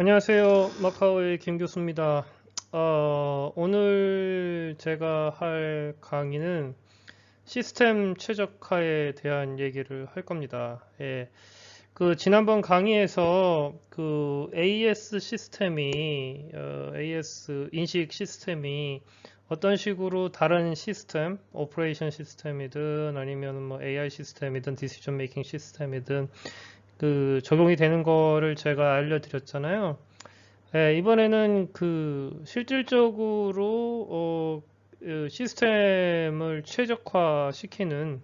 안녕하세요. 마카오의 김 교수입니다. 오늘 제가 할 강의는 시스템 최적화에 대한 얘기를 할 겁니다. 예, 그 지난번 강의에서 그 AS 시스템이 AS 인식 시스템이 어떤 식으로 다른 시스템, 오퍼레이션 시스템이든 아니면 뭐 AI 시스템이든 디시전 메이킹 시스템이든 그 적용이 되는 거를 제가 알려드렸잖아요. 네, 이번에는 그 실질적으로 시스템을 최적화시키는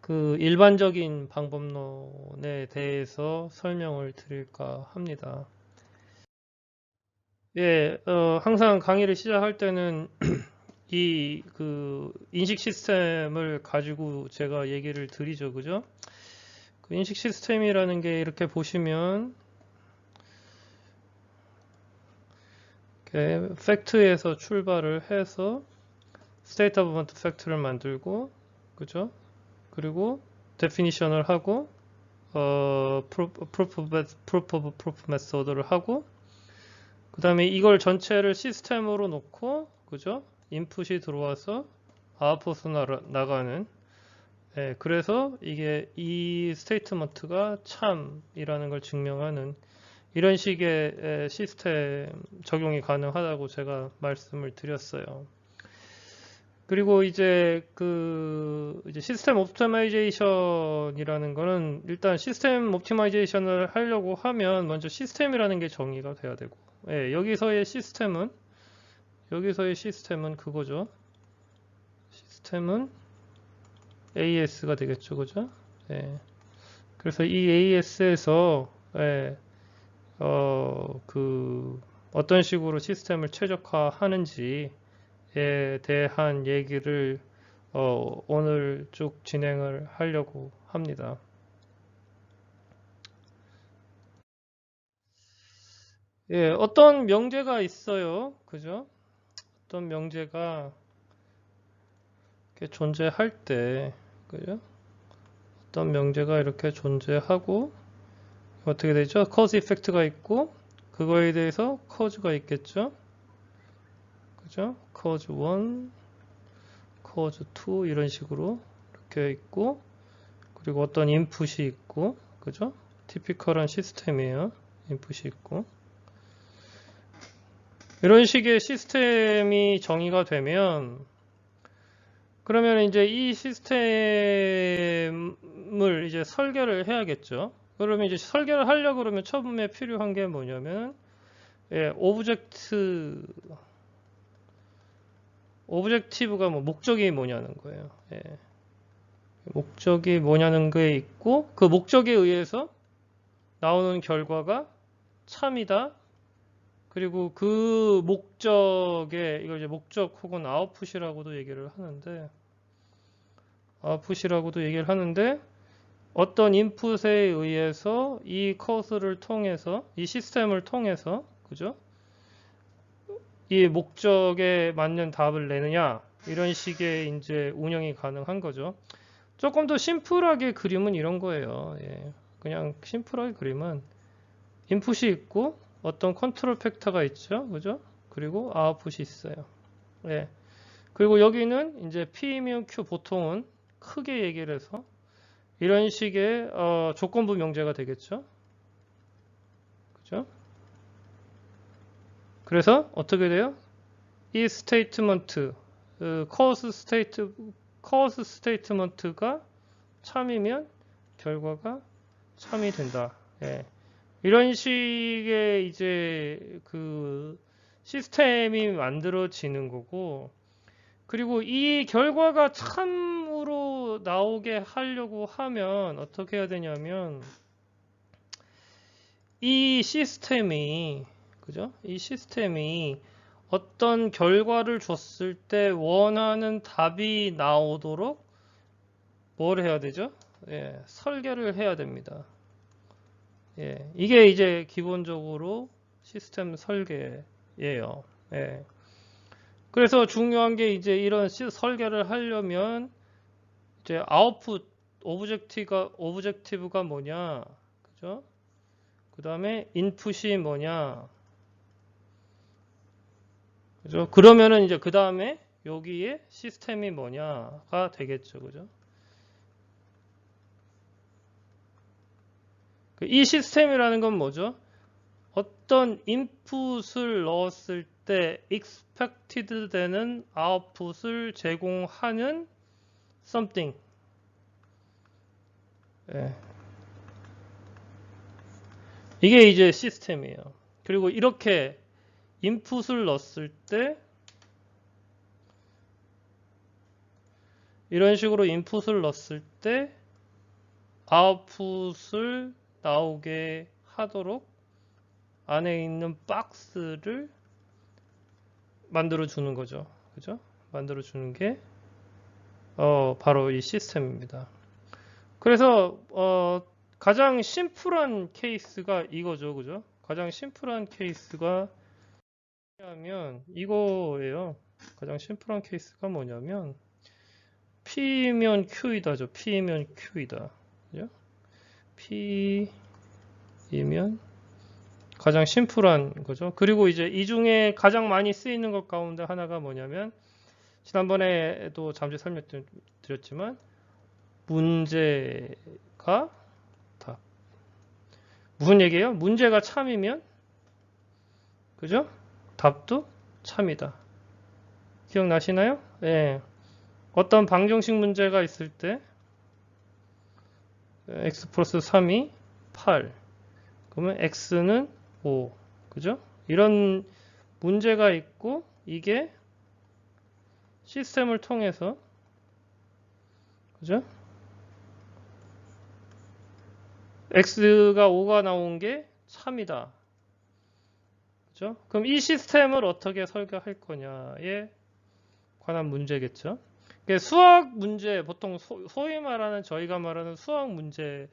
그 일반적인 방법론에 대해서 설명을 드릴까 합니다. 예, 항상 강의를 시작할 때는 이 그 인식 시스템을 가지고 제가 얘기를 드리죠, 그죠? 그 인식 시스템이라는 게 이렇게 보시면 이렇게 팩트에서 출발을 해서 state of 팩트를 만들고, 그죠? 그리고 definition을 하고, proof of proof method를 하고, 그 다음에 이걸 전체를 시스템으로 놓고, 그죠? 인풋이 들어와서 아웃풋으로 나가는, 예, 그래서 이게 이 스테이트먼트가 참이라는 걸 증명하는 이런 식의 시스템 적용이 가능하다고 제가 말씀을 드렸어요. 그리고 이제 그 이제 시스템 옵티마이제이션이라는 거는 일단 시스템 옵티마이제이션을 하려고 하면 먼저 시스템이라는 게 정의가 돼야 되고, 예, 여기서의 시스템은 그거죠. 시스템은 AS가 되겠죠, 그죠? 예. 그래서 이 AS에서 그 어떤 식으로 시스템을 최적화하는지에 대한 얘기를 오늘 쭉 진행을 하려고 합니다. 예, 어떤 명제가 있어요. 그죠? 어떤 명제가 이렇게 존재할 때, 그죠? 어떤 명제가 이렇게 존재하고, 어떻게 되죠? cause effect가 있고, 그거에 대해서 cause가 있겠죠? 그죠? cause 1, cause 2, 이런 식으로 이렇게 있고, 그리고 어떤 인풋이 있고, 그죠? 티피컬한 시스템이에요. 인풋이 있고. 이런 식의 시스템이 정의가 되면, 그러면 이제 이 시스템을 이제 설계를 해야겠죠. 그러면 이제 설계를 하려고 그러면 처음에 필요한 게 뭐냐면, 예, 오브젝티브가 뭐 목적이 뭐냐는 거예요. 예, 목적이 뭐냐는 게 있고, 그 목적에 의해서 나오는 결과가 참이다. 그리고 그 목적에 이걸 이제 목적 혹은 아웃풋이라고도 얘기를 하는데, 어떤 인풋에 의해서 이 커스를 통해서 이 시스템을 통해서, 그죠? 이 목적에 맞는 답을 내느냐, 이런 식의 이제 운영이 가능한 거죠. 조금 더 심플하게 그림은 이런 거예요. 예. 그냥 심플하게 그림은 인풋이 있고 어떤 컨트롤 팩터가 있죠, 그죠? 그리고 아웃풋이 있어요. 예. 그리고 여기는 이제 P이면 Q, 보통은 크게 얘기를 해서 이런 식의 조건부 명제가 되겠죠. 그죠? 그래서 어떻게 돼요? 이 스테이트먼트, 커스 스테이트먼트가 참이면 결과가 참이 된다. 예. 이런 식의 이제 그 시스템이 만들어지는 거고, 그리고 이 결과가 참으로 나오게 하려고 하면 어떻게 해야 되냐면 이 시스템이, 그죠? 이 시스템이 어떤 결과를 줬을 때 원하는 답이 나오도록 뭘 해야 되죠? 예, 설계를 해야 됩니다. 예, 이게 이제 기본적으로 시스템 설계예요. 예. 그래서 중요한 게 이제 이런 설계를 하려면 이제 아웃풋 오브젝티브가 뭐냐, 그죠? 그 다음에 인풋이 뭐냐. 그죠? 그러면은 이제 그 다음에 여기에 시스템이 뭐냐가 되겠죠. 그죠? 이 시스템이라는 건 뭐죠? 어떤 인풋을 넣었을 때 expected 되는 아웃풋을 제공하는 something. 예. 이게 이제 시스템이에요. 그리고 이렇게 인풋을 넣었을 때 이런 식으로 인풋을 넣었을 때 아웃풋을 나오게 하도록 안에 있는 박스를 만들어 주는 거죠. 그죠? 만들어 주는 게 바로 이 시스템입니다. 그래서 가장 심플한 케이스가 이거죠. 그죠? 가장 심플한 케이스가 뭐냐면 이거예요. 가장 심플한 케이스가 뭐냐면 P면 Q이다죠. P면 Q이다. 그죠? P이면 가장 심플한 거죠. 그리고 이제 이 중에 가장 많이 쓰이는 것 가운데 하나가 뭐냐면 지난번에도 잠시 설명드렸지만 문제가 답. 무슨 얘기예요? 문제가 참이면 그죠? 답도 참이다. 기억나시나요? 예. 어떤 방정식 문제가 있을 때 x 플러스 3이 8 그러면 x는 5 그죠? 이런 문제가 있고 이게 시스템을 통해서 그죠? x가 5가 나온 게 참이다. 그죠? 그럼 이 시스템을 어떻게 설계할 거냐에 관한 문제겠죠. 수학 문제, 보통 소위 말하는 저희가 말하는 수학 문제는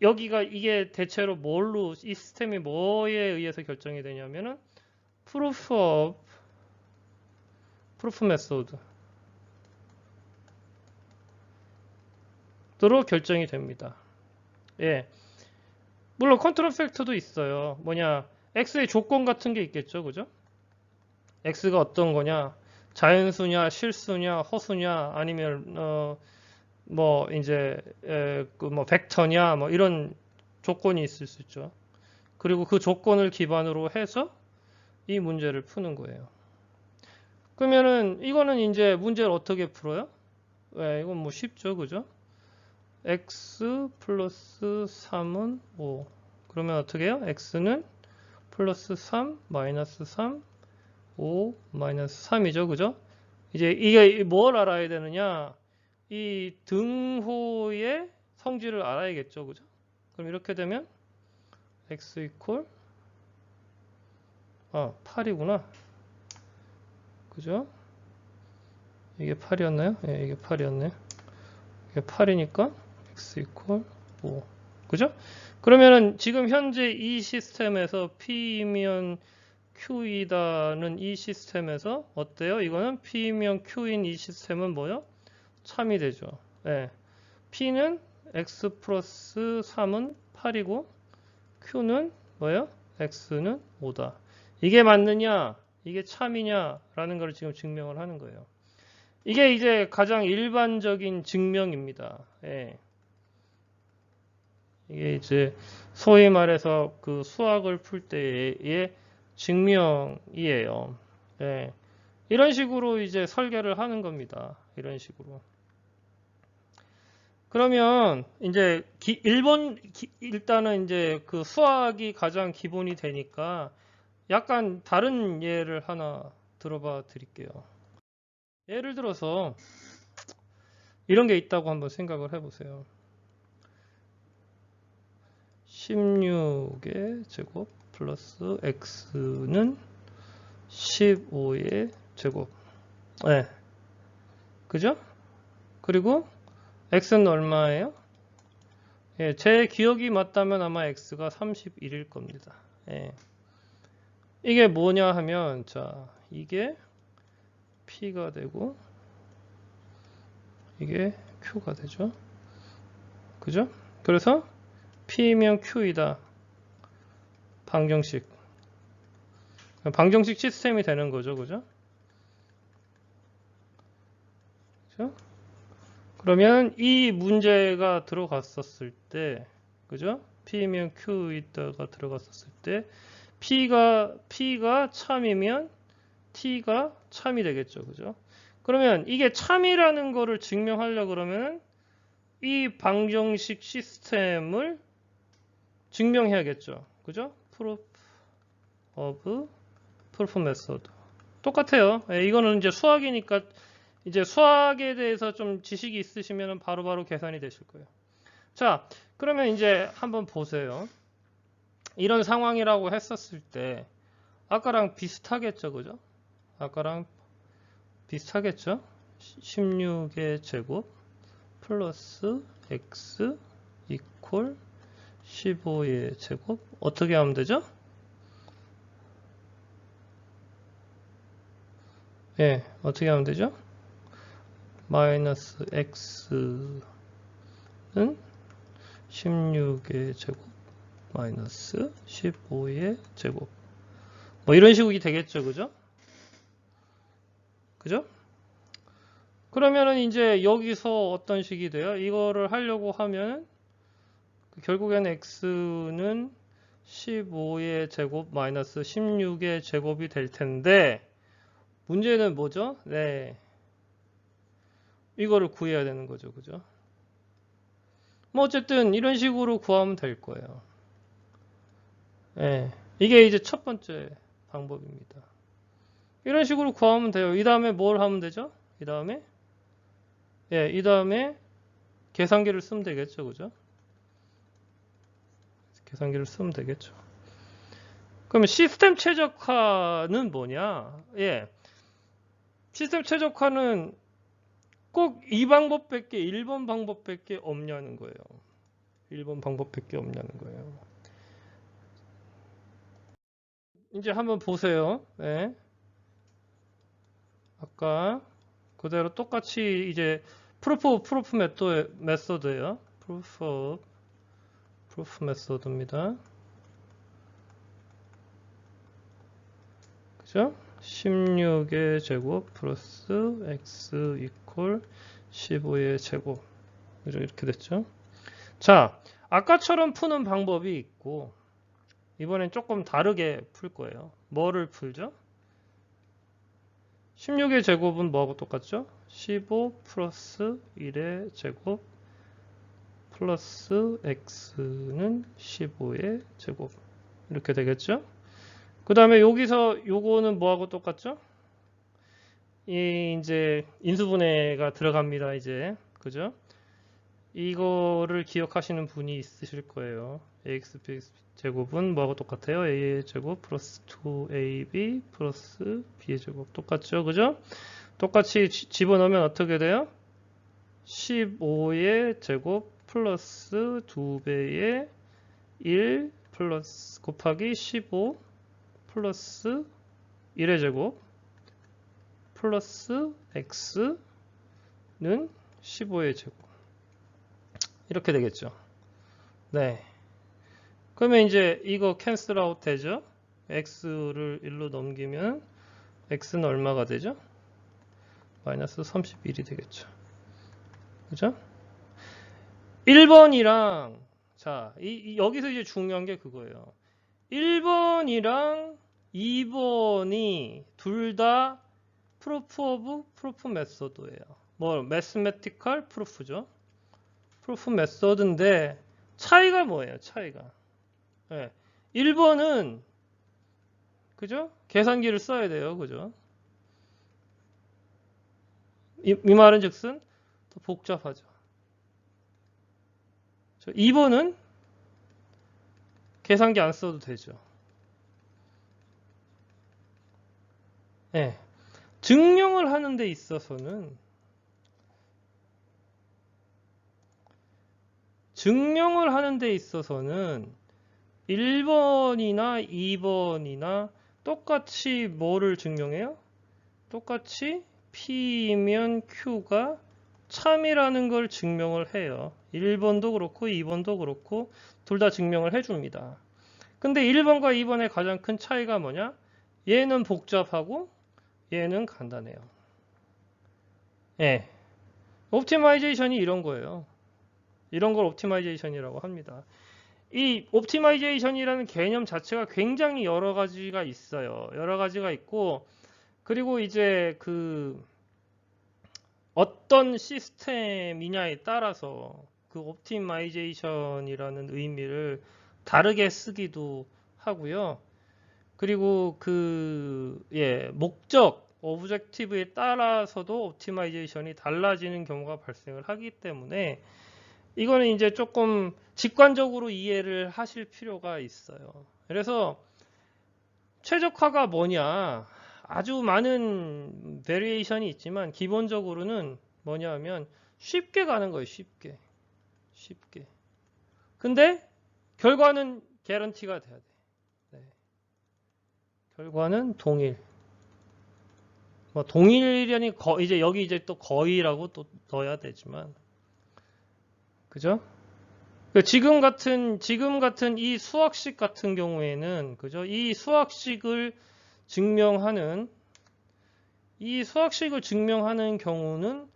여기가 이게 대체로 뭘로 이 시스템이 뭐에 의해서 결정이 되냐면은 proof method 로 결정이 됩니다. 예. 물론 컨트롤 팩터도 있어요. 뭐냐? x의 조건 같은 게 있겠죠. 그죠? x가 어떤 거냐? 자연수냐, 실수냐, 허수냐, 아니면 뭐 이제 뭐 벡터냐, 뭐 이런 조건이 있을 수 있죠. 그리고 그 조건을 기반으로 해서 이 문제를 푸는 거예요. 그러면은 이거는 이제 문제를 어떻게 풀어요? 이건 뭐 쉽죠, 그죠? x 플러스 3은 5. 그러면 어떻게 해요? x는 플러스 3 마이너스 3 5 마이너스 3이죠. 그죠? 이제 이게 뭘 알아야 되느냐? 이 등호의 성질을 알아야겠죠. 그죠? 그럼 이렇게 되면 x 이퀄 8이구나. 그죠? 이게 8이었나요? 예, 이게 8이었네. 이게 8이니까 x 이퀄 5. 그죠? 그러면은 지금 현재 이 시스템에서 P면 Q이다는 이 시스템에서 어때요? 이거는 P면 Q인 이 시스템은 뭐요? 참이 되죠. 예. P는 X 플러스 3은 8이고 Q는 뭐예요? X는 5다. 이게 맞느냐? 이게 참이냐? 라는 걸 지금 증명을 하는 거예요. 이게 이제 가장 일반적인 증명입니다. 예. 이게 이제 소위 말해서 그 수학을 풀 때의 증명이에요. 예. 이런 식으로 이제 설계를 하는 겁니다. 이런 식으로. 그러면 이제 일단은 이제 그 수학이 가장 기본이 되니까 약간 다른 예를 하나 들어봐 드릴게요. 예를 들어서 이런 게 있다고 한번 생각을 해보세요. 16의 제곱 플러스 x는 15의 제곱. 네. 그죠? 그리고 x는 얼마예요? 예, 제 기억이 맞다면 아마 x가 31일 겁니다. 예. 이게 뭐냐 하면, 자, 이게 p가 되고, 이게 q가 되죠. 그죠? 그래서 p면 q이다. 방정식 시스템이 되는 거죠. 그죠? 그죠? 그러면 이 문제가 들어갔었을 때, 그죠? P면 Q 있다가 들어갔었을 때, P가 참이면 T가 참이 되겠죠. 그죠? 그러면 이게 참이라는 거를 증명하려고 그러면 이 방정식 시스템을 증명해야겠죠. 그죠? Proof of Proof Method. 똑같아요. 예, 이거는 이제 수학이니까 이제 수학에 대해서 좀 지식이 있으시면 바로바로 계산이 되실 거예요. 자, 그러면 이제 한번 보세요. 이런 상황이라고 했었을 때 아까랑 비슷하겠죠. 그죠? 아까랑 비슷하겠죠? 16의 제곱 플러스 x 이퀄 15의 제곱 어떻게 하면 되죠? 예, 어떻게 하면 되죠? 마이너스 x는 16의 제곱 마이너스 15의 제곱 뭐 이런 식이 되겠죠. 그죠? 그죠? 그러면은 이제 여기서 어떤 식이 돼요? 이거를 하려고 하면 결국엔 x는 15의 제곱 마이너스 16의 제곱이 될 텐데 문제는 뭐죠? 네, 이거를 구해야 되는 거죠. 그죠? 뭐 어쨌든 이런 식으로 구하면 될 거예요. 네, 이게 이제 첫 번째 방법입니다. 이런 식으로 구하면 돼요. 이 다음에 뭘 하면 되죠? 이 다음에 예, 이 다음에 계산기를 쓰면 되겠죠. 그죠? 계산기를 쓰면 되겠죠. 그러면 시스템 최적화는 뭐냐? 예. 시스템 최적화는 꼭 이 방법밖에 1번 방법밖에 없냐는 거예요. 1번 방법밖에 없냐는 거예요. 이제 한번 보세요. 네. 아까 그대로 똑같이 이제 프루프 메소드예요. 프루프 메소드입니다. 그죠? 16의 제곱 플러스 x 이퀄 15의 제곱. 그죠? 이렇게 됐죠? 자, 아까처럼 푸는 방법이 있고 이번엔 조금 다르게 풀 거예요. 뭐를 풀죠? 16의 제곱은 뭐하고 똑같죠? 15 플러스 1의 제곱 플러스 x는 15의 제곱 이렇게 되겠죠? 그 다음에 여기서 요거는 뭐하고 똑같죠? 이제 인수분해가 들어갑니다. 이제 그죠? 이거를 기억하시는 분이 있으실 거예요. ax 제곱은 뭐하고 똑같아요? a의 제곱 플러스 2ab 플러스 b의 제곱 똑같죠? 그죠? 똑같이 집어넣으면 어떻게 돼요? 15의 제곱 플러스 2배의 1 플러스 곱하기 15 플러스 1의 제곱 플러스 x는 15의 제곱 이렇게 되겠죠. 네. 그러면 이제 이거 캔슬 아웃 되죠? x를 1로 넘기면 x는 얼마가 되죠? 마이너스 31이 되겠죠. 그죠? 1번이랑 자, 여기서 이제 중요한 게 그거예요. 1번이랑 2번이 둘 다 프루프 오브 프루프 메소드예요. 뭐 매스메티컬 프루프죠. 프루프 메소드인데 차이가 뭐예요? 차이가. 네. 1번은 그죠? 계산기를 써야 돼요. 그죠? 이 말은 즉슨 더 복잡하죠. 2번은 계산기 안 써도 되죠. 네. 증명을 하는 데 있어서는 1번이나 2번이나 똑같이 뭐를 증명해요? 똑같이 P면 Q가 참이라는 걸 증명을 해요. 1번도 그렇고 2번도 그렇고 둘 다 증명을 해줍니다. 근데 1번과 2번의 가장 큰 차이가 뭐냐? 얘는 복잡하고 얘는 간단해요. 예. 옵티마이제이션이 이런 거예요. 이런 걸 옵티마이제이션이라고 합니다. 이 옵티마이제이션이라는 개념 자체가 굉장히 여러 가지가 있어요. 여러 가지가 있고, 그리고 이제 그 어떤 시스템이냐에 따라서 그 옵티마이제이션이라는 의미를 다르게 쓰기도 하고요. 그리고 그 목적, 오브젝티브에 따라서도 옵티마이제이션이 달라지는 경우가 발생을 하기 때문에 이거는 이제 조금 직관적으로 이해를 하실 필요가 있어요. 그래서 최적화가 뭐냐? 아주 많은 베리에이션이 있지만 기본적으로는 뭐냐 하면 쉽게 가는 거예요. 쉽게. 근데 결과는 개런티가 돼야 돼. 네. 결과는 동일. 뭐 동일이라니 이제 여기 이제 또 거의라고 또 넣어야 되지만, 그죠? 지금 같은 이 수학식 같은 경우에는, 그죠? 이 수학식을 증명하는 경우는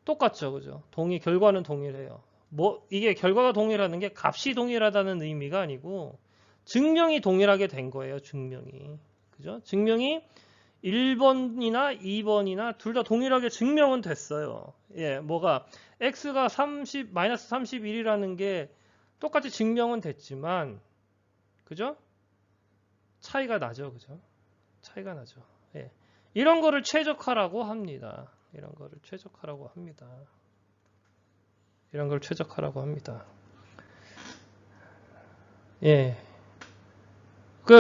똑같죠, 그죠? 결과는 동일해요. 뭐 이게 결과가 동일하는 게 값이 동일하다는 의미가 아니고 증명이 동일하게 된 거예요, 증명이. 그죠? 증명이 1번이나 2번이나 둘 다 동일하게 증명은 됐어요. 예, 뭐가 x가 마이너스 31이라는 게 똑같이 증명은 됐지만, 그죠? 차이가 나죠, 그죠? 차이가 나죠. 예. 이런 거를 최적화라고 합니다. 이런 거를 최적화라고 합니다. 이런 걸 최적화라고 합니다. 예.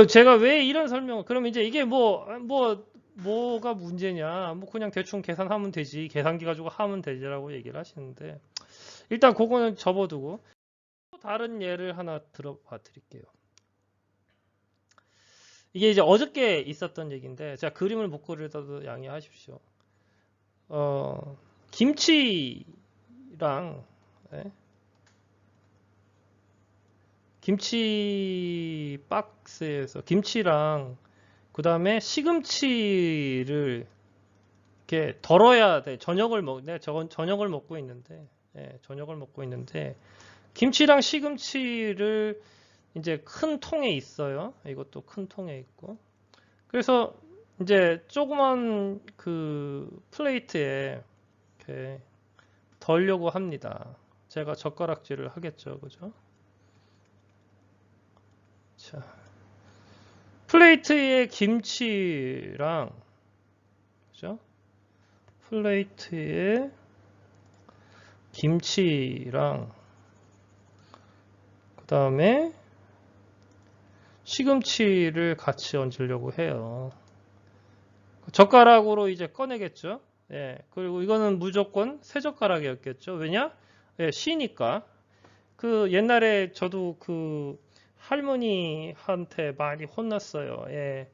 제가 왜 이런 설명을, 그럼 이제 이게 뭐가 문제냐, 뭐 그냥 대충 계산하면 되지, 계산기 가지고 하면 되지라고 얘기를 하시는데, 일단 그거는 접어두고 또 다른 예를 하나 들어봐 드릴게요. 이게 이제 어저께 있었던 얘기인데 제가 그림을 못 그리더라도 양해하십시오. 김치랑, 예? 김치 박스에서 김치랑 그 다음에 시금치를 이렇게 덜어야 돼. 저녁을 먹고 있는데, 저녁을 먹고 있는데, 김치랑 시금치를 이제 큰 통에 있어요. 이것도 큰 통에 있고. 그래서 이제 조그만 그 플레이트에 이렇게 덜려고 합니다. 제가 젓가락질을 하겠죠. 그죠? 자, 플레이트에 김치랑, 그죠? 플레이트에 김치랑 그 다음에 시금치를 같이 얹으려고 해요. 젓가락으로 이제 꺼내겠죠. 예, 그리고 이거는 무조건 새 젓가락이었겠죠. 왜냐? 예, 시니까. 그 옛날에 저도 그 할머니한테 많이 혼났어요. 예,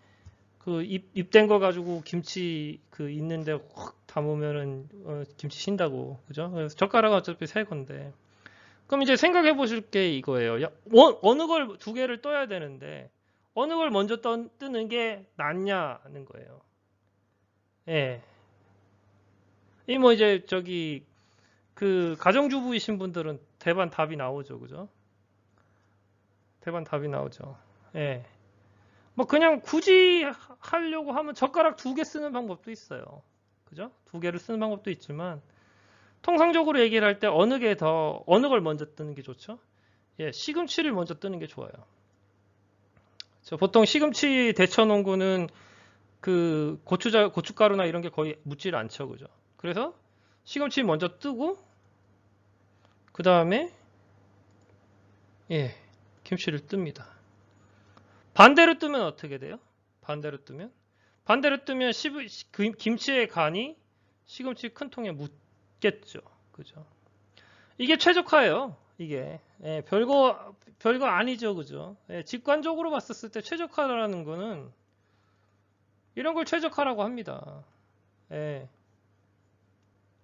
그 입된 거 가지고 김치 그 있는데 확 담으면은 김치 신다고, 그죠? 그래서 젓가락은 어차피 새 건데. 그럼 이제 생각해 보실 게 이거예요. 어느 걸 두 개를 떠야 되는데 어느 걸 먼저 뜨는 게 낫냐는 거예요. 예. 이 뭐 이제 저기 그 가정주부이신 분들은 대반 답이 나오죠, 그죠? 대반 답이 나오죠. 예. 뭐 그냥 굳이 하려고 하면 젓가락 두 개 쓰는 방법도 있어요. 그죠? 두 개를 쓰는 방법도 있지만 통상적으로 얘기를 할 때 어느 걸 먼저 뜨는 게 좋죠? 예, 시금치를 먼저 뜨는 게 좋아요. 보통 시금치 데쳐놓은 그 고춧가루나 이런 게 거의 묻질 않죠, 그죠? 그래서 시금치 먼저 뜨고 그 다음에 김치를 뜹니다. 반대로 뜨면 어떻게 돼요? 반대로 뜨면 김치의 간이 시금치 큰 통에 묻겠죠, 그죠? 이게 최적화예요. 이게 별거 아니죠, 그죠? 직관적으로 봤었을 때 최적화라는 거는 이런 걸 최적화라고 합니다.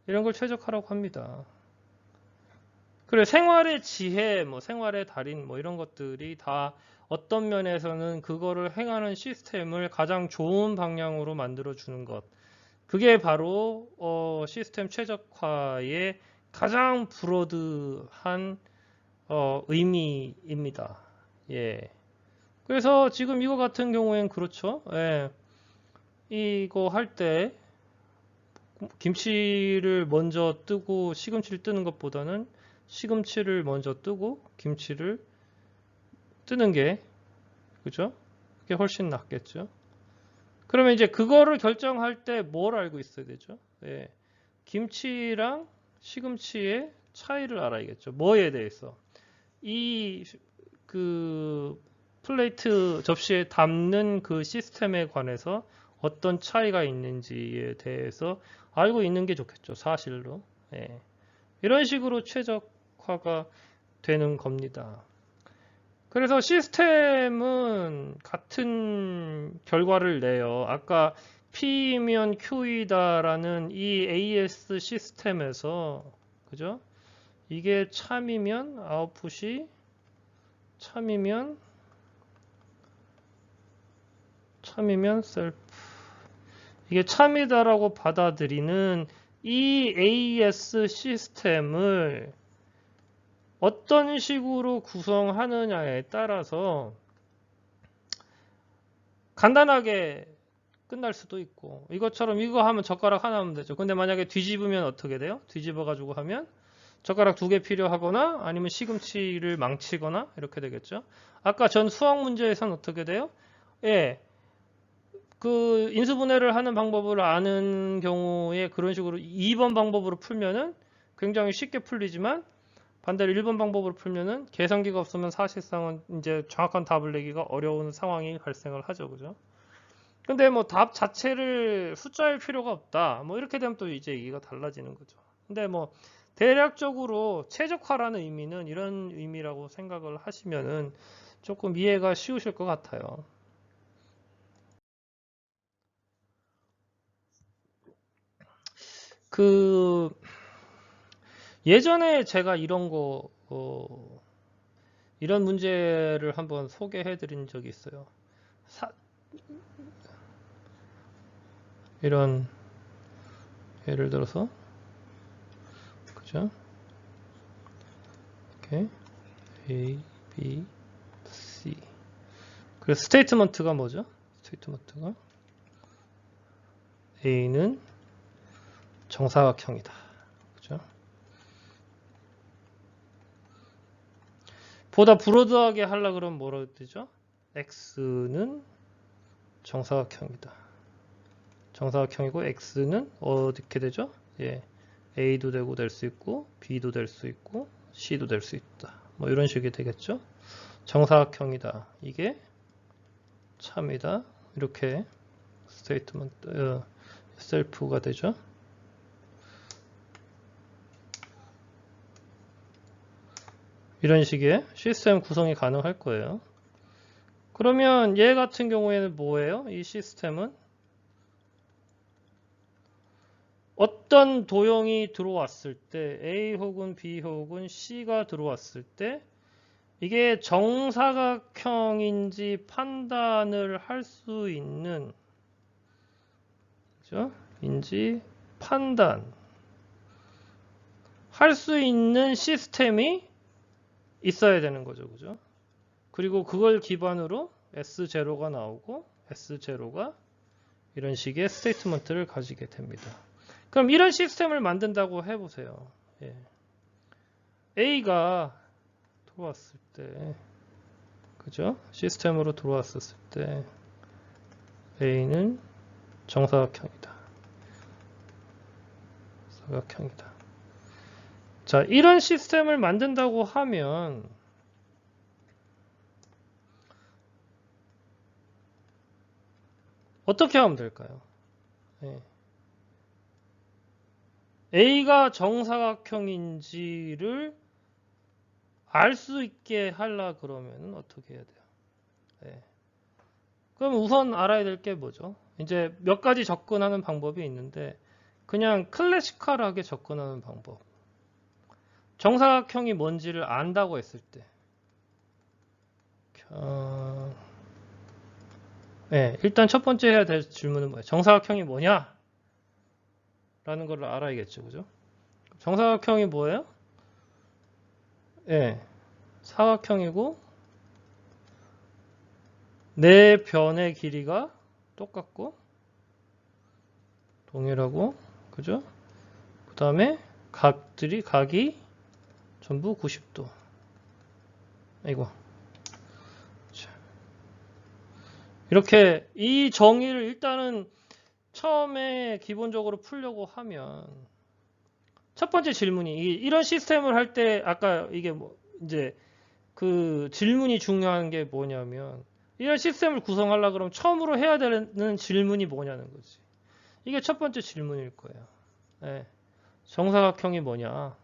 이런 걸 최적화라고 합니다. 그래, 생활의 지혜, 뭐 생활의 달인, 뭐 이런 것들이 다 어떤 면에서는 그거를 행하는 시스템을 가장 좋은 방향으로 만들어 주는 것. 그게 바로 시스템 최적화의 가장 브로드한 의미입니다. 예. 그래서 지금 이거 같은 경우엔 그렇죠. 예. 이거 할 때 김치를 먼저 뜨고 시금치를 뜨는 것보다는 시금치를 먼저 뜨고 김치를 뜨는 게 그죠? 그게 훨씬 낫겠죠. 그러면 이제 그거를 결정할 때 뭘 알고 있어야 되죠? 예. 김치랑 시금치의 차이를 알아야겠죠. 뭐에 대해서? 이 그 플레이트 접시에 담는 그 시스템에 관해서 어떤 차이가 있는지에 대해서 알고 있는 게 좋겠죠. 사실로. 예. 이런 식으로 최적화가 되는 겁니다. 그래서 시스템은 같은 결과를 내요. 아까 P면 Q이다라는 이 AS 시스템에서 그죠? 이게 참이면 아웃풋이 참이면 셀프. 이게 참이다라고 받아들이는 이 AS 시스템을 어떤 식으로 구성하느냐에 따라서 간단하게 끝날 수도 있고 이것처럼 이거 하면 젓가락 하나 하면 되죠. 근데 만약에 뒤집으면 어떻게 돼요? 뒤집어 가지고 하면 젓가락 2개 필요하거나 아니면 시금치를 망치거나 이렇게 되겠죠. 아까 전 수학 문제에서는 어떻게 돼요? 예, 그 인수분해를 하는 방법을 아는 경우에 그런 식으로 2번 방법으로 풀면은 굉장히 쉽게 풀리지만 반대로 1번 방법으로 풀면은 계산기가 없으면 사실상은 이제 정확한 답을 내기가 어려운 상황이 발생을 하죠. 그죠? 근데 뭐 답 자체를 숫자일 필요가 없다. 뭐 이렇게 되면 또 이제 얘기가 달라지는 거죠. 근데 뭐 대략적으로 최적화라는 의미는 이런 의미라고 생각을 하시면은 조금 이해가 쉬우실 것 같아요. 그 예전에 제가 이런 문제를 한번 소개해 드린 적이 있어요. 이런 예를 들어서 그죠? 이렇게 A, B, C. 그래서 스테이트먼트가 뭐죠? 스테이트먼트가 A는 정사각형이다. 그죠? 보다 브로드하게 하려 그러면 뭐라 되죠? X는 정사각형이다. 정사각형이고 X는 어떻게 되죠? 예. A도 되고 될 수 있고 B도 될 수 있고 C도 될 수 있다. 뭐 이런 식이 되겠죠? 정사각형이다. 이게 참이다. 이렇게 스테이트먼트 셀프가 되죠. 이런 식의 시스템 구성이 가능할 거예요. 그러면 얘 같은 경우에는 뭐예요? 이 시스템은 어떤 도형이 들어왔을 때 A 혹은 B 혹은 C가 들어왔을 때 이게 정사각형인지 판단을 할 수 있는 그죠? 인지 판단 할 수 있는 시스템이 있어야 되는 거죠. 그죠? 그리고 그걸 기반으로 S0가 나오고 S0가 이런 식의 스테이트먼트를 가지게 됩니다. 그럼 이런 시스템을 만든다고 해보세요. 예. A가 들어왔을 때, 그죠? 시스템으로 들어왔을 때 A는 정사각형이다. 사각형이다. 자, 이런 시스템을 만든다고 하면 어떻게 하면 될까요? 예. A가 정사각형인지를 알 수 있게 하려 그러면 어떻게 해야 돼요? 예. 그럼 우선 알아야 될 게 뭐죠? 이제 몇 가지 접근하는 방법이 있는데 그냥 클래시컬하게 접근하는 방법. 정사각형이 뭔지를 안다고 했을 때 네, 일단 첫 번째 해야 될 질문은 뭐예요? 정사각형이 뭐냐? 라는 걸 알아야겠죠. 그죠? 정사각형이 뭐예요? 네, 사각형이고 네 변의 길이가 똑같고 동일하고 그죠? 그 다음에 각이 전부 90도. 아이고. 이렇게 이 정의를 일단은 처음에 기본적으로 풀려고 하면 첫 번째 질문이 이런 시스템을 할 때 아까 이게 뭐 이제 그 질문이 중요한 게 뭐냐면 이런 시스템을 구성하려고 그러면 처음으로 해야 되는 질문이 뭐냐는 거지. 이게 첫 번째 질문일 거예요. 네. 정사각형이 뭐냐?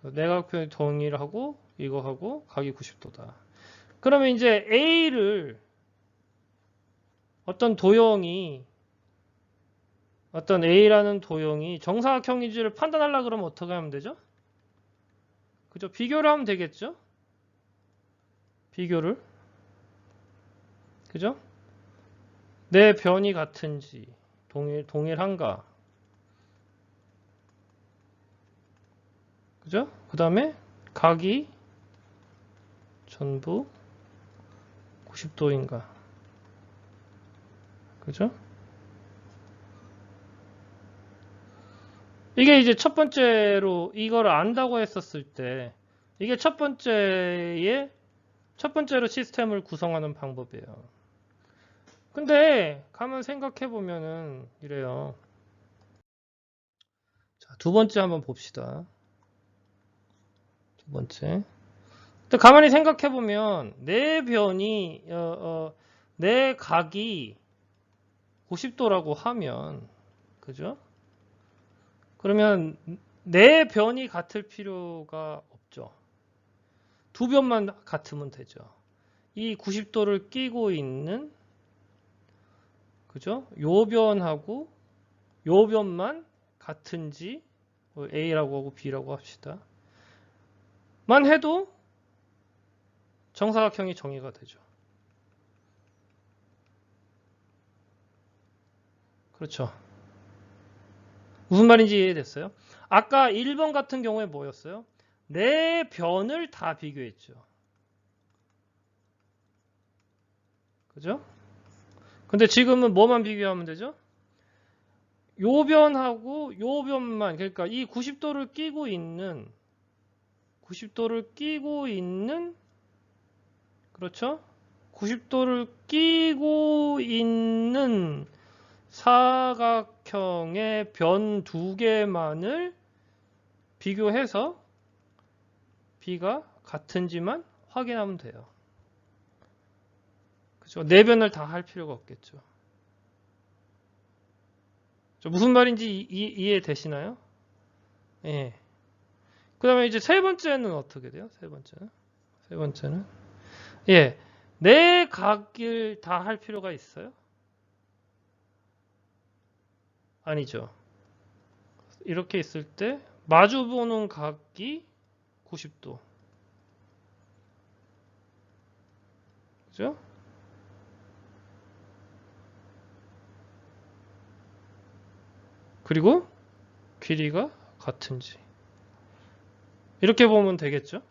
내각형이 동일하고 이거하고 각이 90도다. 그러면 이제 A를 어떤 A라는 도형이 정사각형인지를 판단하려고 그러면 어떻게 하면 되죠? 그죠? 비교를 하면 되겠죠? 비교를. 그죠? 내 변이 같은지 동일한가? 그죠? 그 다음에 각이 전부 90도인가? 그죠? 이게 이제 첫 번째로 이걸 안다고 했었을 때 이게 첫 번째로 시스템을 구성하는 방법이에요. 근데 가만 생각해 보면은 이래요. 자, 두 번째 한번 봅시다. 두 번째. 근데 가만히 생각해 보면 내 변이 내 각이 90도라고 하면 그죠? 그러면 내 변이 같을 필요가 없죠. 두 변만 같으면 되죠. 이 90도를 끼고 있는 그죠? 요 변하고 요 변만 같은지 A라고 하고 B라고 합시다. 만 해도 정사각형이 정의가 되죠. 그렇죠. 무슨 말인지 이해됐어요? 아까 1번 같은 경우에 뭐였어요? 네 변을 다 비교했죠. 그죠? 근데 지금은 뭐만 비교하면 되죠? 요 변하고 요 변만, 그러니까 이 90도를 끼고 있는 그렇죠? 90도를 끼고 있는 사각형의 변 두 개만을 비교해서 B가 같은지만 확인하면 돼요. 그죠? 네 변을 다 할 필요가 없겠죠. 무슨 말인지 이해되시나요? 예. 그 다음에 이제 세 번째는 어떻게 돼요? 세 번째는 예. 네 각을 다 할 필요가 있어요? 아니죠. 이렇게 있을 때 마주보는 각이 90도. 그죠? 그리고 길이가 같은지. 이렇게 보면 되겠죠?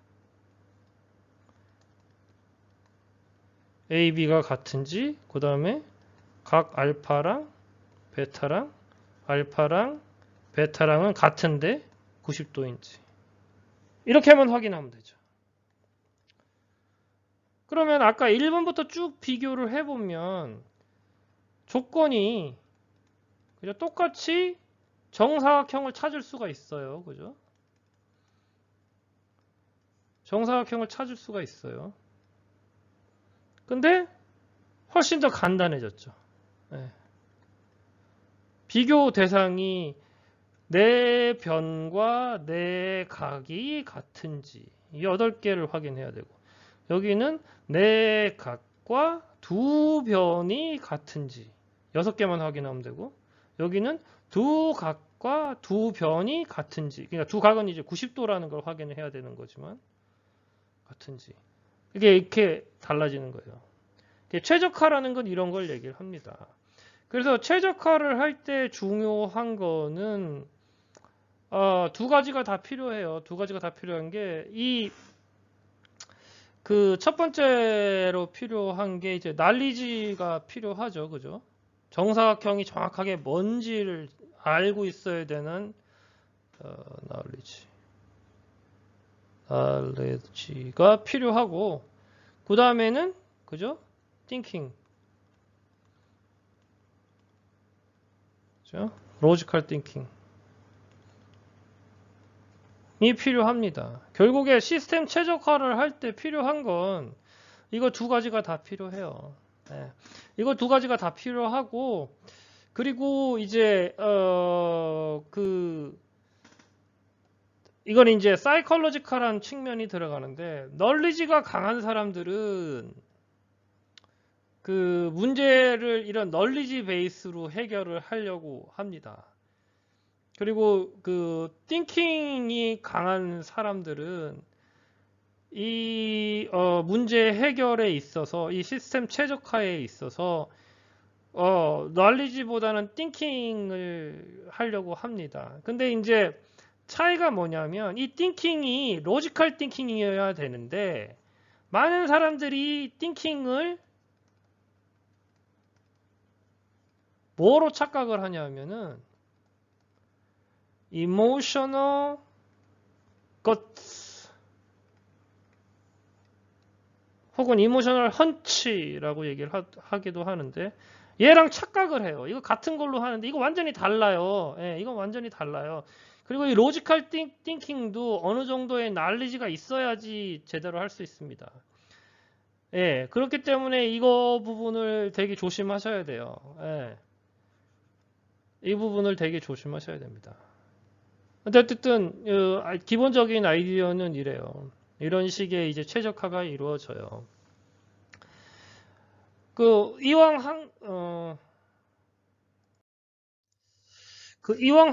AB가 같은지, 그 다음에 각 알파랑 베타랑 알파랑 베타랑은 같은데 90도인지. 이렇게만 확인하면 되죠. 그러면 아까 1번부터 쭉 비교를 해보면 조건이 그죠? 똑같이 정사각형을 찾을 수가 있어요. 그죠? 정사각형을 찾을 수가 있어요. 근데 훨씬 더 간단해졌죠. 네. 비교 대상이 내 변과 내 각이 같은지 8개를 확인해야 되고 여기는 내 각과 두 변이 같은지 6개만 확인하면 되고 여기는 두 각과 두 변이 같은지 그러니까 두 각은 이제 90도라는 걸 확인을 해야 되는 거지만 같은지 이게 이렇게 달라지는 거예요. 최적화라는 건 이런 걸 얘기를 합니다. 그래서 최적화를 할 때 중요한 거는 두 가지가 다 필요해요. 두 가지가 다 필요한 게 그 첫 번째로 필요한 게 이제 날리지가 필요하죠. 그죠? 정사각형이 정확하게 뭔지를 알고 있어야 되는 knowledge가 필요하고, 그 다음에는 그죠? thinking, 그죠? logical thinking 이 필요합니다. 결국에 시스템 최적화를 할 때 필요한 건 이거 두 가지가 다 필요해요. 네. 이거 두 가지가 다 필요하고, 그리고 이제 이건 이제 사이콜로지컬한 측면이 들어가는데, 널리지가 강한 사람들은 그 문제를 이런 널리지 베이스로 해결을 하려고 합니다. 그리고 그 띵킹이 강한 사람들은 이 문제 해결에 있어서, 이 시스템 최적화에 있어서 널리지보다는 띵킹을 하려고 합니다. 근데 이제 차이가 뭐냐면, 이 띵킹이 로지컬 띵킹이어야 되는데, 많은 사람들이 띵킹을 뭐로 착각을 하냐면은 emotional guts 혹은 emotional hunch라고 얘기를 하기도 하는데, 얘랑 착각을 해요. 이거 같은 걸로 하는데 이거 완전히 달라요. 예, 이건 완전히 달라요. 그리고 이 로지컬 띵킹도 어느 정도의 날리지가 있어야지 제대로 할 수 있습니다. 예, 그렇기 때문에 이거 부분을 되게 조심하셔야 돼요. 예, 이 부분을 되게 조심하셔야 됩니다. 근데 어쨌든 기본적인 아이디어는 이래요. 이런 식의 이제 최적화가 이루어져요. 이왕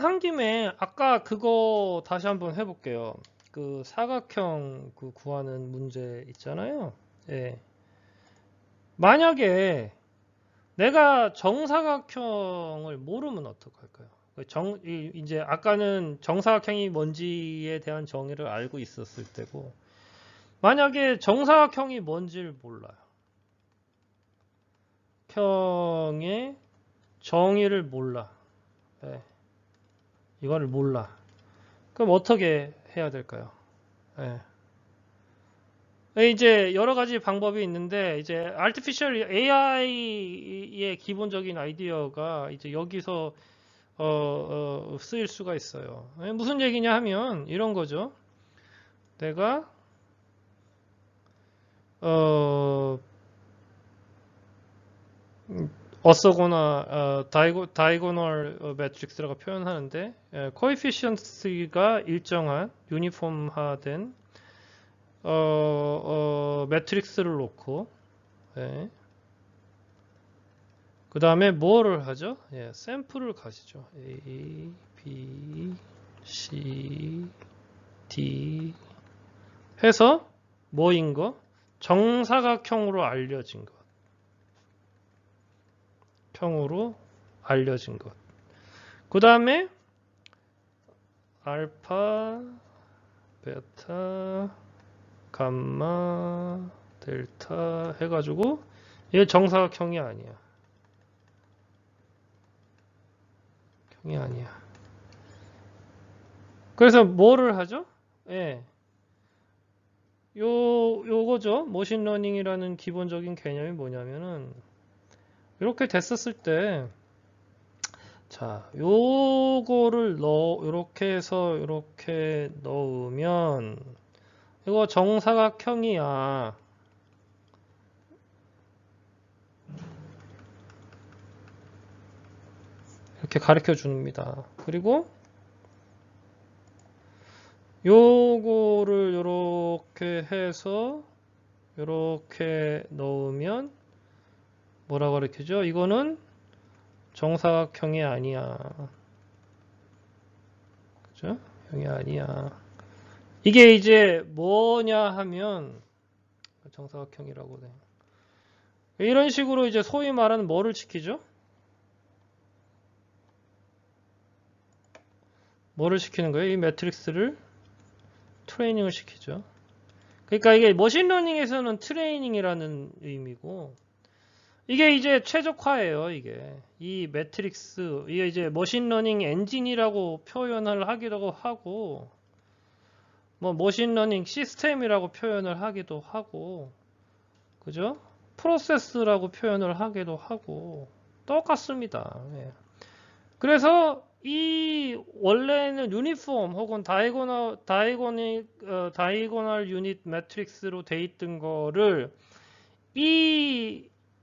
한 김에 아까 그거 다시 한번 해볼게요. 그 사각형 그 구하는 문제 있잖아요. 예. 만약에 내가 정사각형을 모르면 어떡할까요? 이제 아까는 정사각형이 뭔지에 대한 정의를 알고 있었을 때고, 만약에 정사각형이 뭔지를 몰라요. 평의 정의를 몰라. 네. 이거를 몰라. 그럼 어떻게 해야 될까요? 네. 이제 여러 가지 방법이 있는데, 이제 artificial AI의 기본적인 아이디어가 이제 여기서 쓰일 수가 있어요. 무슨 얘기냐 하면 이런 거죠. 내가 어서거나 다이고널 매트릭스라고 표현하는데, 코에피시언트가 일정한 유니폼화된 매트릭스를 놓고, 그 다음에 뭐를 하죠? 예, 샘플을 가시죠. A, B, C, D 해서 뭐인 거? 정사각형으로 알려진 것. 형으로 알려진 것. 그 다음에 알파, 베타, 감마, 델타 해가지고 얘 정사각형이 아니야. 형이 아니야. 그래서 뭐를 하죠? 예. 요거죠. 머신러닝이라는 기본적인 개념이 뭐냐면은, 이렇게 됐었을 때, 자, 요거를 요렇게 해서 요렇게 넣으면, 이거 정사각형이야. 이렇게 가르쳐 줍니다. 그리고 요거를 요렇게 해서 요렇게 넣으면 뭐라고 가르쳐줘? 이거는 정사각형이 아니야. 그죠? 형이 아니야. 이게 이제 뭐냐 하면, 정사각형이라고 돼. 이런 식으로 이제 소위 말하는 뭐를 시키죠? 뭐를 시키는 거예요? 이 매트릭스를 트레이닝을 시키죠. 그러니까 이게 머신러닝에서는 트레이닝이라는 의미고, 이게 이제 최적화예요. 이게 이 매트릭스, 이게 이제 머신러닝 엔진이라고 표현을 하기도 하고, 뭐 머신러닝 시스템이라고 표현을 하기도 하고, 그죠? 프로세스라고 표현을 하기도 하고 똑같습니다. 예. 그래서 이 원래는 유니폼 혹은 다이고널 유닛 매트릭스로 돼 있던 거를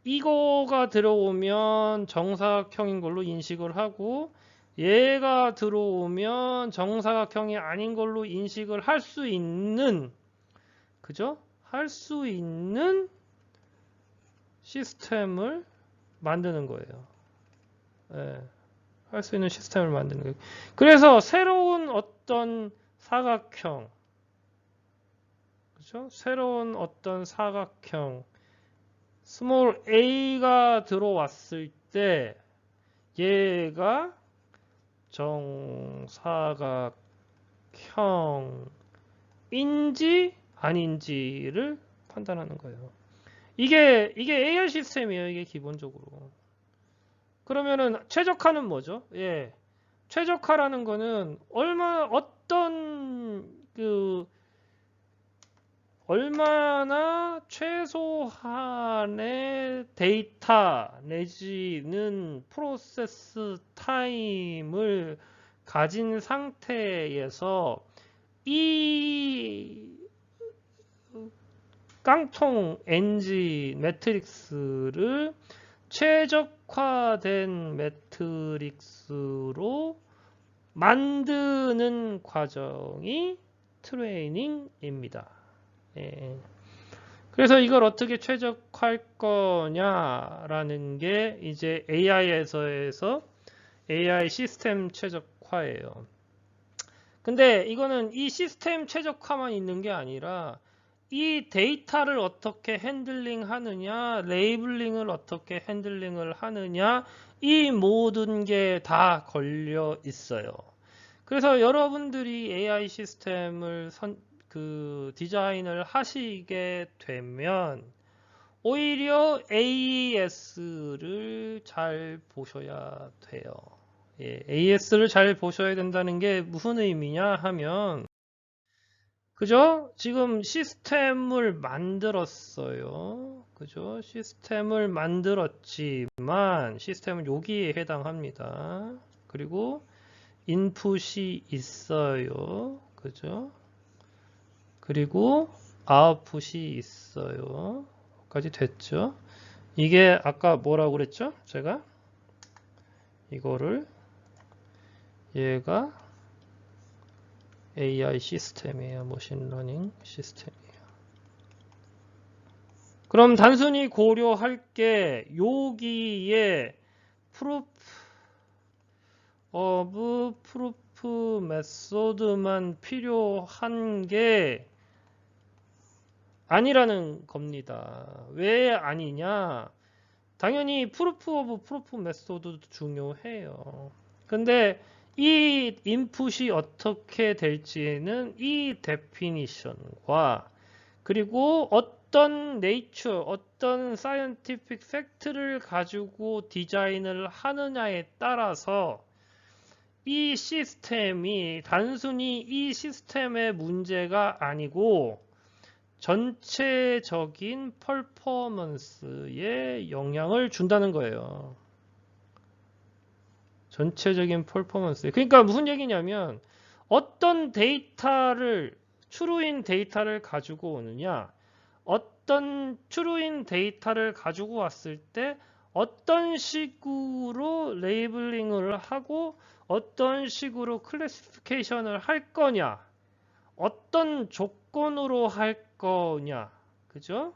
이거가 들어오면 정사각형인 걸로 인식을 하고, 얘가 들어오면 정사각형이 아닌 걸로 인식을 할 수 있는, 그죠? 할 수 있는 시스템을 만드는 거예요. 예, 할 수 있는 시스템을 만드는 거예요. 그래서 새로운 어떤 사각형, 그죠? 새로운 어떤 사각형, 스몰 a가 들어왔을 때 얘가 정사각형인지 아닌지를 판단하는 거예요. 이게 AR 시스템이에요. 이게 기본적으로. 그러면은 최적화는 뭐죠? 예. 최적화라는 거는 얼마나 최소한의 데이터 내지는 프로세스 타임을 가진 상태에서 이 깡통 엔진 매트릭스를 최적화된 매트릭스로 만드는 과정이 트레이닝입니다. 예. 그래서 이걸 어떻게 최적화할 거냐라는 게 이제 AI에서 AI 시스템 최적화예요. 근데 이거는 이 시스템 최적화만 있는 게 아니라 이 데이터를 어떻게 핸들링 하느냐, 레이블링을 어떻게 핸들링을 하느냐, 이 모든 게 다 걸려 있어요. 그래서 여러분들이 AI 시스템을 디자인을 하시게 되면 오히려 AES를 잘 보셔야 돼요. 예, AES를 잘 보셔야 된다는 게 무슨 의미냐 하면, 그죠? 지금 시스템을 만들었어요. 그죠? 시스템을 만들었지만 시스템은 여기에 해당합니다. 그리고 인풋이 있어요. 그죠? 그리고 아웃풋이 있어요. 까지 됐죠? 이게 아까 뭐라고 그랬죠? 제가 이거를 얘가 AI 시스템이에요. 머신러닝 시스템이에요. 그럼 단순히 고려할 게 여기에 proof of proof 메소드만 필요한 게 아니라는 겁니다. 왜 아니냐? 당연히 proof of proof 메소드도 중요해요. 근데 이 인풋이 어떻게 될지는 이 definition과 그리고 어떤 nature, 어떤 scientific fact를 가지고 디자인을 하느냐에 따라서 이 시스템이 단순히 이 시스템의 문제가 아니고 전체적인 퍼포먼스에 영향을 준다는 거예요. 전체적인 퍼포먼스. 그러니까 무슨 얘기냐면 어떤 데이터를 추루인 데이터를 가지고 오느냐, 어떤 추루인 데이터를 가지고 왔을 때 어떤 식으로 레이블링을 하고 어떤 식으로 클래시피케이션을 할 거냐, 어떤 조건으로 할 거냐, 그죠?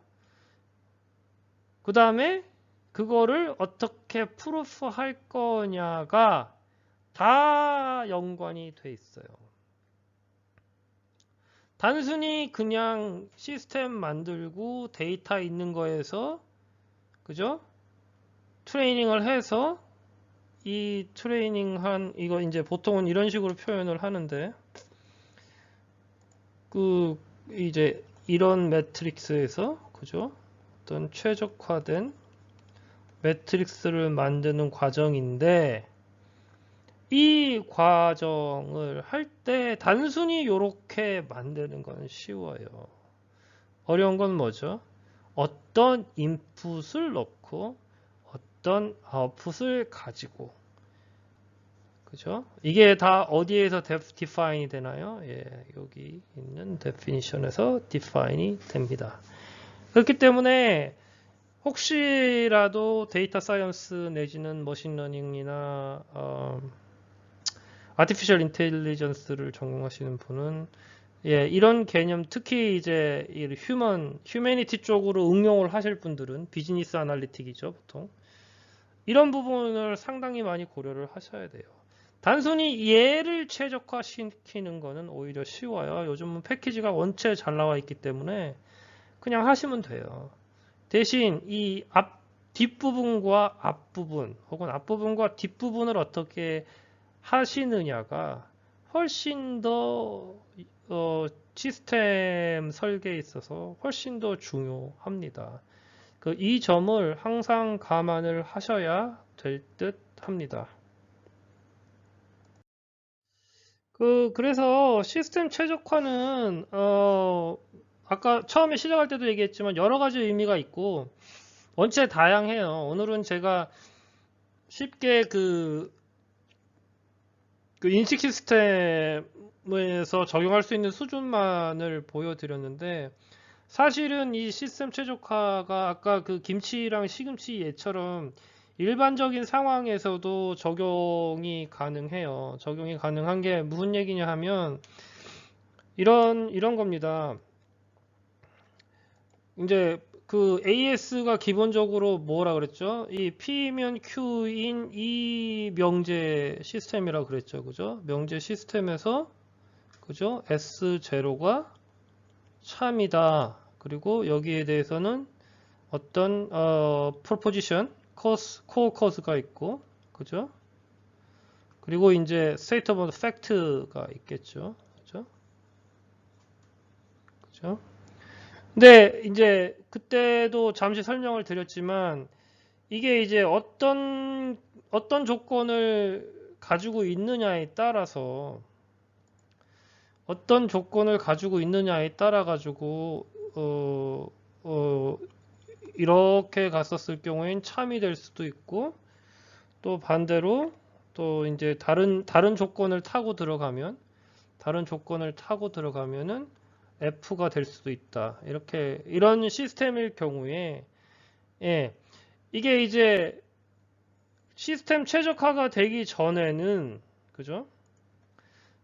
그 다음에 그거를 어떻게 프루프 할 거냐가 다 연관이 돼 있어요. 단순히 그냥 시스템 만들고 데이터 있는 거에서 그죠? 트레이닝을 해서 이 트레이닝한 이거 이제 보통은 이런 식으로 표현을 하는데 그 이제 이런 매트릭스에서 그죠? 어떤 최적화된 매트릭스를 만드는 과정인데 이 과정을 할 때 단순히 이렇게 만드는 건 쉬워요. 어려운 건 뭐죠? 어떤 인풋을 넣고 어떤 아웃풋을 가지고 그죠? 이게 다 어디에서 define이 되나요? 예, 여기 있는 definition에서 define이 됩니다. 그렇기 때문에 혹시라도 데이터 사이언스 내지는 머신러닝이나 아티피셜 인텔리전스를 전공하시는 분은 예, 이런 개념 특히 이제 휴머니티 쪽으로 응용을 하실 분들은 비즈니스 아날리틱이죠, 보통. 이런 부분을 상당히 많이 고려를 하셔야 돼요. 단순히 얘를 최적화시키는 거는 오히려 쉬워요. 요즘은 패키지가 원체 잘 나와 있기 때문에 그냥 하시면 돼요. 대신 이 뒷부분과 앞부분 혹은 앞부분과 뒷부분을 어떻게 하시느냐가 훨씬 더 시스템 설계에 있어서 훨씬 더 중요합니다. 이 점을 항상 감안을 하셔야 될 듯 합니다. 그래서 시스템 최적화는 아까 처음에 시작할 때도 얘기했지만 여러 가지 의미가 있고 원체 다양해요. 오늘은 제가 쉽게 그 인식 시스템에서 적용할 수 있는 수준만을 보여드렸는데 사실은 이 시스템 최적화가 아까 그 김치랑 시금치 예처럼 일반적인 상황에서도 적용이 가능해요. 적용이 가능한 게 무슨 얘기냐 하면 이런 겁니다. 이제 그 AS가 기본적으로 뭐라 그랬죠? 이 P면 Q인 이 명제 시스템이라고 그랬죠. 그죠? 명제 시스템에서 그죠? S0가 참이다. 그리고 여기에 대해서는 어떤 proposition, core cause가 있고 그죠? 그리고 이제 state of fact가 있겠죠. 그죠? 그죠? 근데 이제 그때도 잠시 설명을 드렸지만 이게 이제 어떤 조건을 가지고 있느냐에 따라서 가지고 이렇게 갔었을 경우엔 참이 될 수도 있고 또 반대로 또 이제 다른 조건을 타고 들어가면은 F가 될 수도 있다. 이런 시스템일 경우에 예, 이게 이제 시스템 최적화가 되기 전에는 그죠?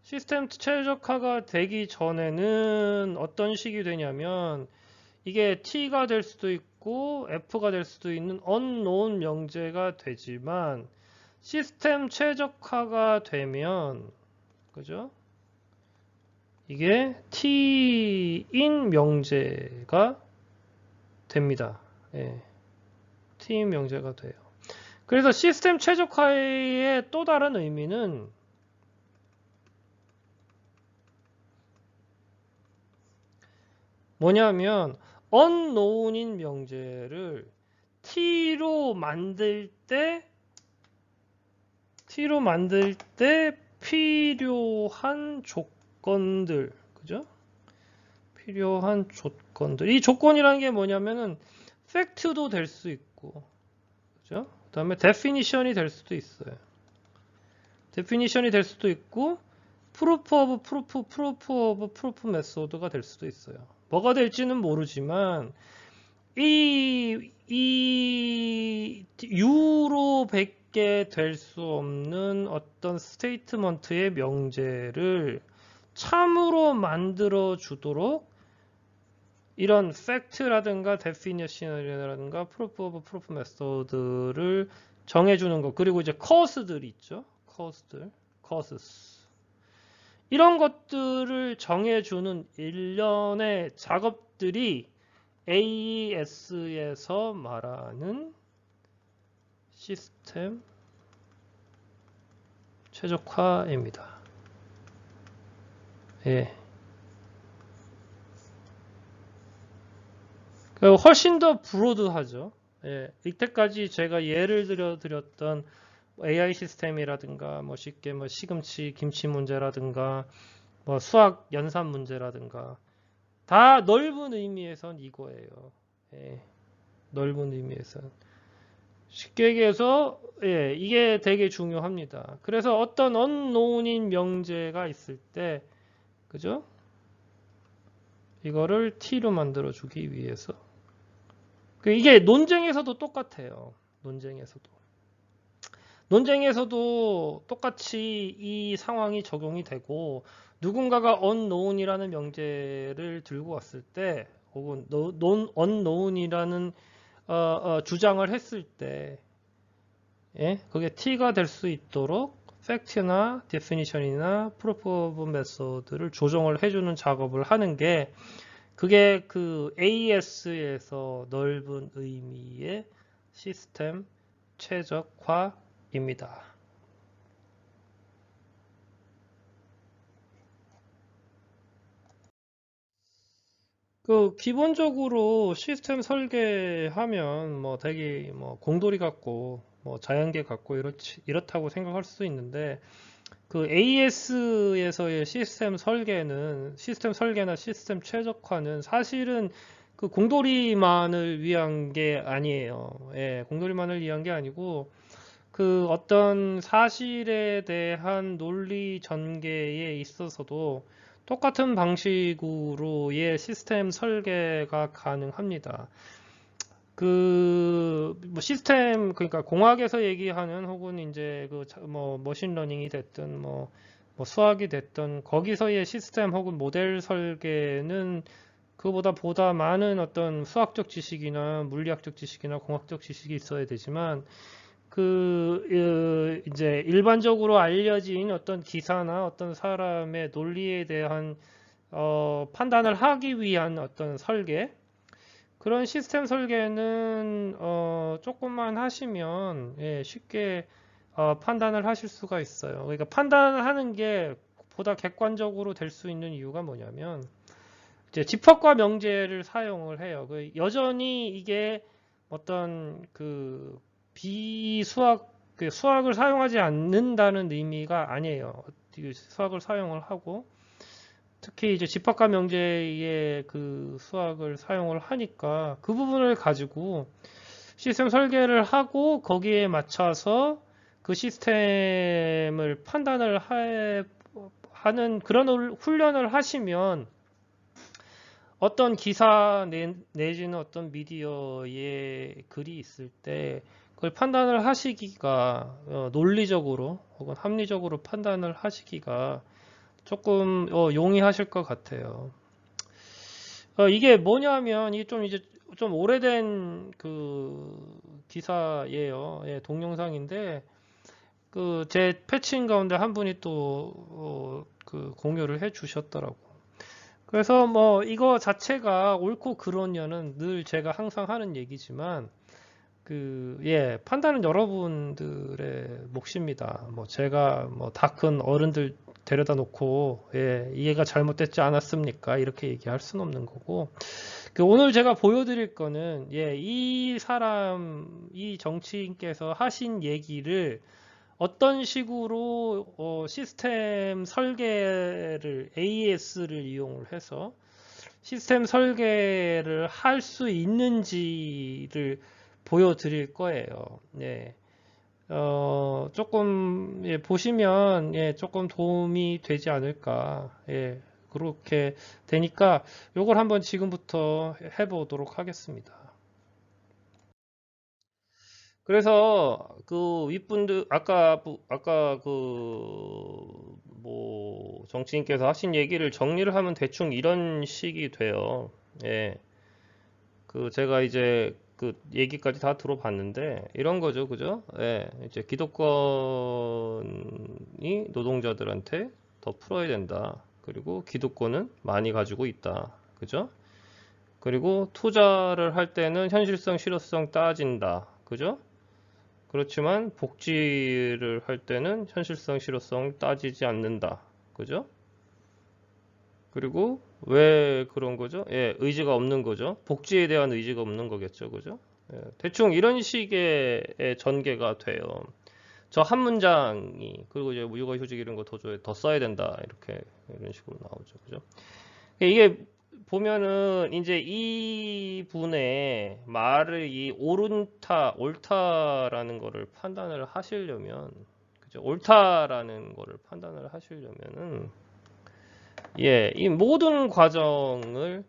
시스템 최적화가 되기 전에는 어떤 식이 되냐면 이게 T가 될 수도 있고 F가 될 수도 있는 unknown 명제가 되지만 시스템 최적화가 되면 그죠? 이게 T인 명제가 됩니다. 예, T인 명제가 돼요. 그래서 시스템 최적화의 또 다른 의미는 뭐냐면 unknown인 명제를 T로 만들 때 필요한 조건들, 그죠? 필요한 조건들. 이 조건이라는 게 뭐냐면은 팩트도 될 수 있고, 그죠? 그 다음에 definition이 될 수도 있어요. definition이 될 수도 있고, proof of proof method가 될 수도 있어요. 뭐가 될지는 모르지만 이 U로 밖에 될 수 없는 어떤 스테이트먼트의 명제를 참으로 만들어 주도록 이런 팩트라든가 definition이라든가 proof of proof method를 정해주는 것 그리고 이제 cause들이 있죠. causes 이런 것들을 정해주는 일련의 작업들이 AES에서 말하는 시스템 최적화입니다. 예. 훨씬 더 브로드하죠. 예. 이때까지 제가 예를 들어 드렸던 AI 시스템이라든가 뭐 쉽게 뭐 시금치 김치 문제라든가 뭐 수학 연산 문제라든가 다 넓은 의미에선 이거예요. 예. 넓은 의미에선 쉽게 얘기해서 예, 이게 되게 중요합니다. 그래서 어떤 언노운인 명제가 있을 때 그죠? 이거를 t로 만들어 주기 위해서 이게 논쟁에서도 똑같아요. 논쟁에서도 똑같이 이 상황이 적용이 되고 누군가가 unknown이라는 명제를 들고 왔을 때 혹은 unknown이라는 주장을 했을 때 예? 그게 t가 될 수 있도록 팩트나 definition이나 proof of method를 조정을 해주는 작업을 하는 게 그게 그 AES에서 넓은 의미의 시스템 최적화입니다. 기본적으로 시스템 설계하면 뭐 되게 뭐 공돌이 같고 뭐 자연계 같고 이렇다고 생각할 수 있는데 그 AS에서의 시스템 설계나 시스템 최적화는 사실은 그 공돌이만을 위한 게 아니에요. 예, 공돌이만을 위한 게 아니고 그 어떤 사실에 대한 논리 전개에 있어서도 똑같은 방식으로의 시스템 설계가 가능합니다. 뭐 시스템, 그러니까 공학에서 얘기하는 혹은 이제 뭐 머신러닝이 됐든 뭐 수학이 됐든 거기서의 시스템 혹은 모델 설계는 그보다 보다 많은 어떤 수학적 지식이나 물리학적 지식이나 공학적 지식이 있어야 되지만 이제 일반적으로 알려진 어떤 기사나 어떤 사람의 논리에 대한 판단을 하기 위한 어떤 설계 그런 시스템 설계는 조금만 하시면 예, 쉽게 판단을 하실 수가 있어요. 그러니까 판단을 하는 게 보다 객관적으로 될 수 있는 이유가 뭐냐면 이제 집합과 명제를 사용을 해요. 여전히 이게 어떤 비수학 수학을 사용하지 않는다는 의미가 아니에요. 수학을 사용을 하고 특히 이제 집합과 명제의 수학을 사용을 하니까 그 부분을 가지고 시스템 설계를 하고 거기에 맞춰서 그 시스템을 판단을 하는 그런 훈련을 하시면 어떤 기사 내지는 어떤 미디어에 글이 있을 때 그걸 판단을 하시기가 논리적으로 혹은 합리적으로 판단을 하시기가 조금 용이하실 것 같아요. 이게 뭐냐면 이게 좀 이제 좀 오래된 기사예요. 예, 동영상인데 제 패친 가운데 한 분이 또 공유를 해 주셨더라고. 그래서 뭐 이거 자체가 옳고 그러냐는 늘 제가 항상 하는 얘기지만 예, 판단은 여러분들의 몫입니다. 뭐 제가 뭐 다 큰 어른들 데려다 놓고 예, 이해가 잘못됐지 않았습니까? 이렇게 얘기할 수는 없는 거고 오늘 제가 보여드릴 거는 예, 이 정치인께서 하신 얘기를 어떤 식으로 시스템 설계를 AES를 이용을 해서 시스템 설계를 할 수 있는지를 보여드릴 거예요. 네. 조금 예, 보시면 예, 조금 도움이 되지 않을까. 예, 그렇게 되니까 요걸 한번 지금부터 해보도록 하겠습니다. 그래서 윗분들 아까 뭐 정치인께서 하신 얘기를 정리를 하면 대충 이런 식이 돼요. 예. 제가 이제 얘기까지 다 들어봤는데 이런 거죠. 그죠? 예. 이제 기득권이 노동자들한테 더 풀어야 된다. 그리고 기득권은 많이 가지고 있다. 그죠? 그리고 투자를 할 때는 현실성, 실효성 따진다. 그죠? 그렇지만 복지를 할 때는 현실성, 실효성 따지지 않는다. 그죠? 그리고 왜 그런 거죠? 예, 의지가 없는 거죠. 복지에 대한 의지가 없는 거겠죠. 그죠? 예, 대충 이런 식의 전개가 돼요. 저 한 문장이, 그리고 이제 육아휴직 이런 거 더 써야 된다. 이렇게, 이런 식으로 나오죠. 그죠? 이게 보면은 이제 이 분의 말을 이 옳다라는 거를 판단을 하시려면, 그죠? 옳다라는 거를 판단을 하시려면은, 예, 이 모든 과정을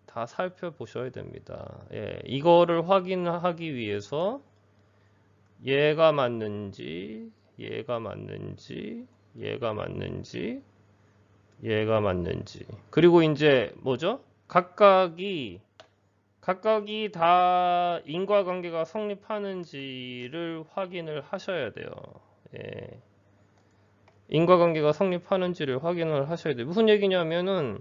다 살펴보셔야 됩니다. 예, 이거를 확인하기 위해서 얘가 맞는지, 얘가 맞는지, 얘가 맞는지, 얘가 맞는지. 그리고 이제 뭐죠? 각각이 다 인과관계가 성립하는지를 확인을 하셔야 돼요. 예. 인과관계가 성립하는지를 확인을 하셔야 돼요. 무슨 얘기냐면은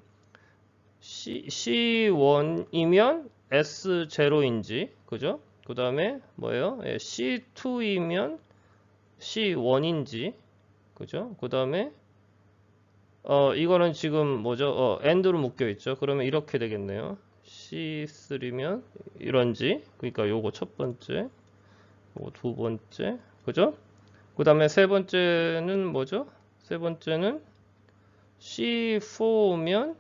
C1이면 S0인지, 그죠? 그 다음에 뭐예요? 예, C2이면 C1인지, 그죠? 그 다음에 이거는 지금 뭐죠? AND로 묶여 있죠. 그러면 이렇게 되겠네요. C3면 이런지, 그러니까 요거 첫 번째, 요거 두 번째, 그죠? 그 다음에 세 번째는 뭐죠? 세 번째는 C4면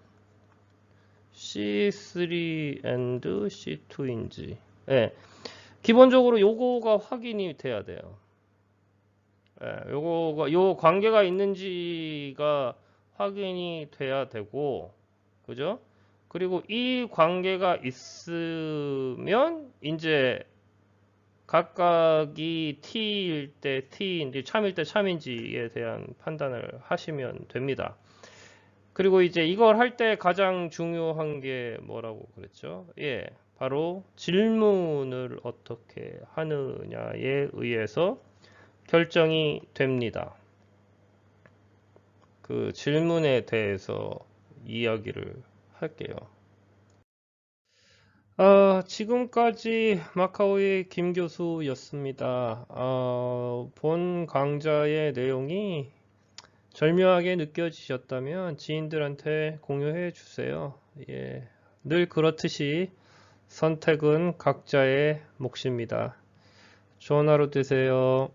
C3 and C2인지. 예. 기본적으로 요거가 확인이 돼야 돼요. 예, 요 관계가 있는지가 확인이 돼야 되고, 그죠? 그리고 이 관계가 있으면, 이제 각각이 T일 때 T인지 참일 때 참인지에 대한 판단을 하시면 됩니다. 그리고 이제 이걸 할 때 가장 중요한 게 뭐라고 그랬죠? 예, 바로 질문을 어떻게 하느냐에 의해서 결정이 됩니다. 그 질문에 대해서 이야기를 할게요. 지금까지 마카오의 김 교수였습니다. 본 강좌의 내용이 절묘하게 느껴지셨다면 지인들한테 공유해 주세요. 예, 늘 그렇듯이 선택은 각자의 몫입니다. 좋은 하루 되세요.